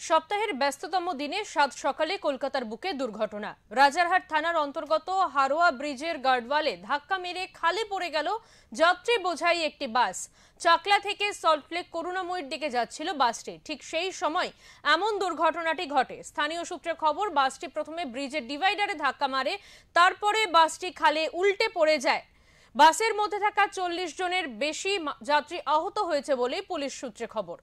সপ্তাহের ব্যস্ততম দিনে সাত সকালে কলকাতার বুকে দুর্ঘটনা। রাজারহাট থানার অন্তর্গত হারোয়া ব্রিজের গার্ডওয়ালে ধাক্কা মেরে খালে পড়ে গেল যাত্রী বোঝাই একটি বাস। চাকলা থেকে সল্টলেক করুণাময়ীর দিকে যাচ্ছিল বাসটি। ঠিক সেই সময় এমন দুর্ঘটনাটি ঘটে। স্থানীয় সূত্রে খবর, বাসটি প্রথমে ব্রিজের ডিভাইডারে ধাক্কা মারে, তারপরে বাসটি খালে উল্টে পড়ে যায়। বাসের মধ্যে থাকা 40 জনের বেশি যাত্রী আহত হয়েছে বলে পুলিশ সূত্রে খবর।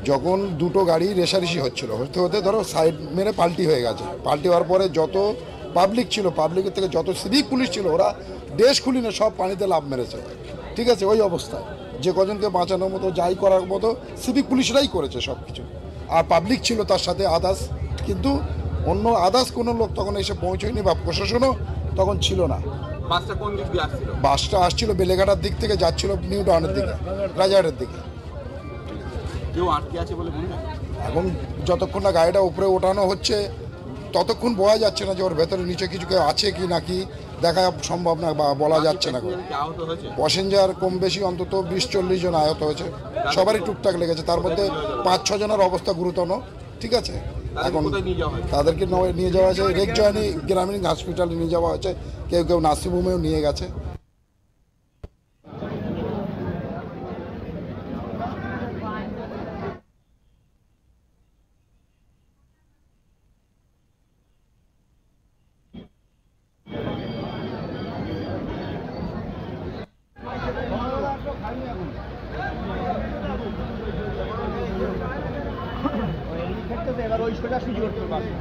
যখন দুটো গাড়ি রেষারেষি হচ্ছিল, হতে হতে ধরো সাইড মেরে পাল্টি হয়ে গেছে। পাল্টি হওয়ার পরে যত পাবলিক ছিল, পাবলিকের থেকে যত সিভিক পুলিশ ছিল, ওরা দেশ খুলিনে সব পানিতে লাফ মেরেছে। ঠিক আছে, ওই অবস্থায় যে কজনকে বাঁচানোর মতো, যাই করার মতো সিভিক পুলিশরাই করেছে সব কিছু। আর পাবলিক ছিল তার সাথে আদার্স, কিন্তু অন্য আদার্স কোনো লোক তখন এসে পৌঁছয়নি বা প্রশাসনও তখন ছিল না। বাসটা কোন দিক দিয়ে আসছিল? বাসটা আসছিল বেলেঘাটার দিক থেকে, যাচ্ছিল নিউ টাউনের দিকে, রাজারহাটের দিকে। কেউ আটকে আছে বলে মনে হয়? এখন যতক্ষণ না গাড়িটা উপরে ওঠানো হচ্ছে ততক্ষণ বোঝা যাচ্ছে না যে ওর ভেতরে নিচে কিছু কেউ আছে কি না, কি দেখা সম্ভব না বা বলা যাচ্ছে না। প্যাসেঞ্জার কম বেশি অন্তত 20-40 জন আহত হয়েছে, সবারই টুকটাক লেগেছে। তার মধ্যে 5-6 জনের অবস্থা গুরুতর। ঠিক আছে, এখন তাদেরকে নিয়ে যাওয়া হয়েছে রেকজয়নী গ্রামীণ হসপিটালে নিয়ে যাওয়া হয়েছে, কেউ কেউ নার্সিংহোমেও নিয়ে গেছে। এবার ওই সোজা সুজি করতে পারবে।